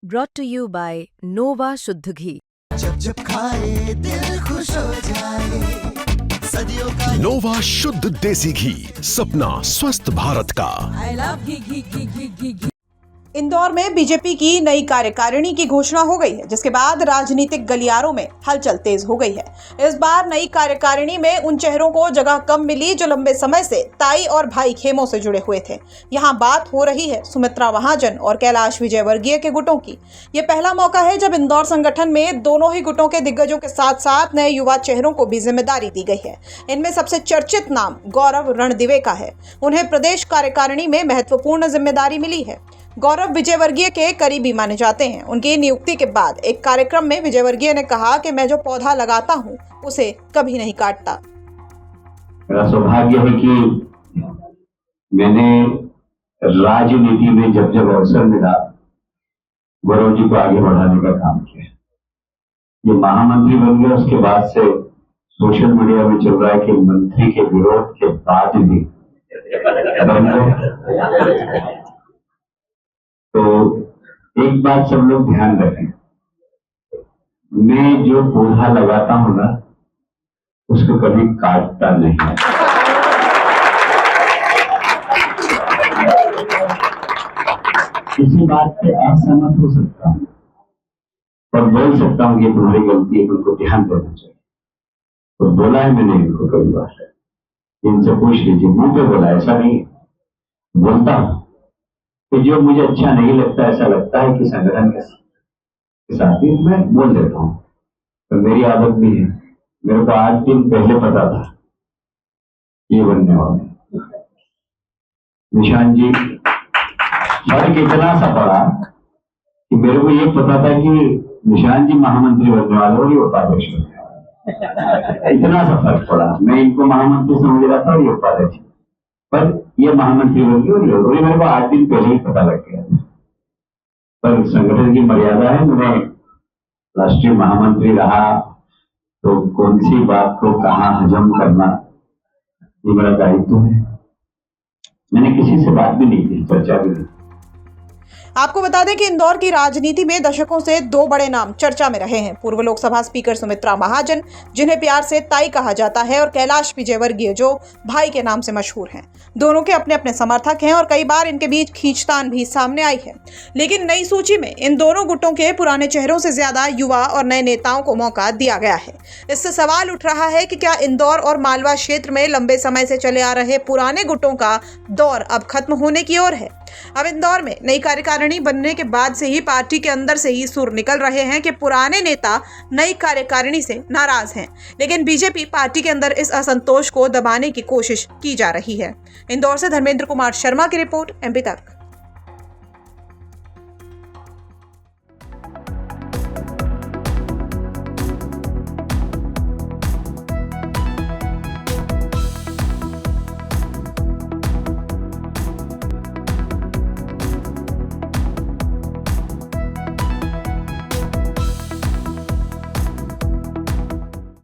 brought to you by Nova शुद्ध घी। जब जब खाए दिल खुश हो जाए, सदियों का नोवा शुद्ध देसी घी, सपना स्वस्थ भारत का। I love घी। इंदौर में बीजेपी की नई कार्यकारिणी की घोषणा हो गई है, जिसके बाद राजनीतिक गलियारों में हलचल तेज हो गई है। इस बार नई कार्यकारिणी में उन चेहरों को जगह कम मिली जो लंबे समय से ताई और भाई खेमों से जुड़े हुए थे। यहां बात हो रही है सुमित्रा महाजन और कैलाश विजयवर्गीय के गुटों की। ये पहला मौका है जब इंदौर संगठन में दोनों ही गुटों के दिग्गजों के साथ साथ नए युवा चेहरों को भी जिम्मेदारी दी गई है। इनमें सबसे चर्चित नाम गौरव रणदिवे का है। उन्हें प्रदेश कार्यकारिणी में महत्वपूर्ण जिम्मेदारी मिली है। गौरव विजयवर्गीय के करीबी माने जाते हैं। उनकी नियुक्ति के बाद एक कार्यक्रम में विजयवर्गीय ने कहा कि मैं जो पौधा लगाता हूं उसे कभी नहीं काटता। मेरा सौभाग्य है कि मैंने राजनीति में जब जब अवसर मिला गौरव जी को आगे बढ़ाने का काम किया। ये महामंत्री बन गया, उसके बाद से सोशल मीडिया में चल रहा है कि मंत्री के विरोध के बाद भी तो एक बात सब लोग ध्यान रखें, मैं जो पौधा लगाता हूं ना उसको कभी काटता नहीं। किसी बात से असहमत हो सकता हूं और बोल सकता हूं कि तुम्हारी गलती है, उनको ध्यान देना चाहिए। तो बोला है मैंने इनको कई बार, इनसे पूछ लीजिए, मुंह पे बोला, ऐसा नहीं बोलता हूं कि जो मुझे अच्छा नहीं लगता, ऐसा लगता है कि संगठन के साथ ही मैं बोल देता हूं। तो मेरी आदत भी है। मेरे को 8 दिन पहले पता था ये बनने वाले निशान जी। फर्क इतना सा पड़ा कि मेरे को ये पता था कि निशान जी महामंत्री बनने वाले और ये उपाध्यक्ष बनने वाले। इतना सा फर्क पड़ा। मैं इनको महामंत्री समझ रहा था और ये उपाध्यक्ष, पर ये महामंत्री बन गई और ये मेरे को 8 दिन पहले ही पता लग गया। पर संगठन की मर्यादा है, मैंने राष्ट्रीय महामंत्री रहा तो कौन सी बात को कहाँ हजम करना ये मेरा दायित्व है। मैंने किसी से बात भी नहीं की, चर्चा भी नहीं। आपको बता दें कि इंदौर की राजनीति में दशकों से 2 बड़े नाम चर्चा में रहे हैं। पूर्व लोकसभा स्पीकर सुमित्रा महाजन, जिन्हें प्यार से ताई कहा जाता है, और कैलाश विजयवर्गीय, जो भाई के नाम से मशहूर हैं। दोनों के अपने अपने समर्थक हैं और कई बार इनके बीच खींचतान भी सामने आई है। लेकिन नई सूची में इन दोनों गुटों के पुराने चेहरों से ज्यादा युवा और नए नेताओं को मौका दिया गया है। इससे सवाल उठ रहा है कि क्या इंदौर और मालवा क्षेत्र में लंबे समय से चले आ रहे पुराने गुटों का दौर अब खत्म होने की ओर है। अब इंदौर में नई कार्यकारिणी बनने के बाद से ही पार्टी के अंदर से ही सुर निकल रहे हैं कि पुराने नेता नई कार्यकारिणी से नाराज हैं, लेकिन बीजेपी पार्टी के अंदर इस असंतोष को दबाने की कोशिश की जा रही है। इंदौर से धर्मेंद्र कुमार शर्मा की रिपोर्ट, MP तक।